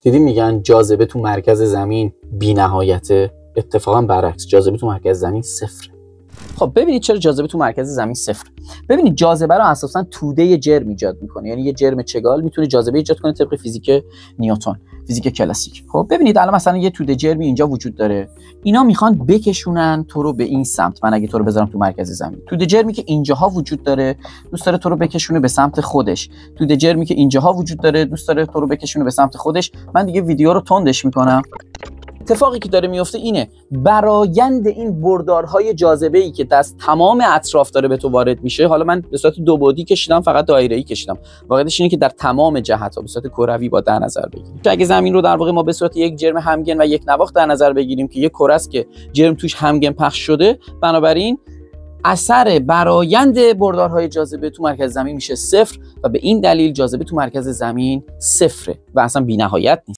دیدی میگن جاذبه تو مرکز زمین بی‌نهایته، اتفاقا برعکس، جاذبه تو مرکز زمین صفره. خب ببینید چرا جاذبه تو مرکز زمین صفر. ببینید جاذبه رو اساسا توده جرم ایجاد میکنه، یعنی یه جرم چگال میتونه جاذبه ایجاد کنه طبق فیزیک نیوتن، فیزیک کلاسیک. خب ببینید الان مثلا یه توده جرمی اینجا وجود داره، اینا میخوان بکشونن تو رو به این سمت. من اگه تو رو بذارم تو مرکز زمین، توده جرمی که اینجاها وجود داره دوست داره تو رو بکشونه به سمت خودش، توده جرمی که اینجاها وجود داره دوست داره تو رو بکشونه به سمت خودش. من دیگه ویدیو رو تندش میکنم. اتفاقی که داره میفته اینه، برآیند این بردارهای جاذبه‌ای که از تمام اطراف داره به تو وارد میشه، حالا من به صورت دو بعدی کشیدم، فقط دایره‌ای کشیدم، واقعیتش اینه که در تمام جهت‌ها به صورت کروی با در نظر بگیریم. اگه زمین رو در واقع ما به صورت یک جرم همگن و یک نواخت در نظر بگیریم که یک کره است که جرم توش همگن پخش شده، بنابراین اثر برآیند بردارهای جاذبه تو مرکز زمین میشه صفر و به این دلیل جاذبه تو مرکز زمین صفره و اصلا بی‌نهایت نیست.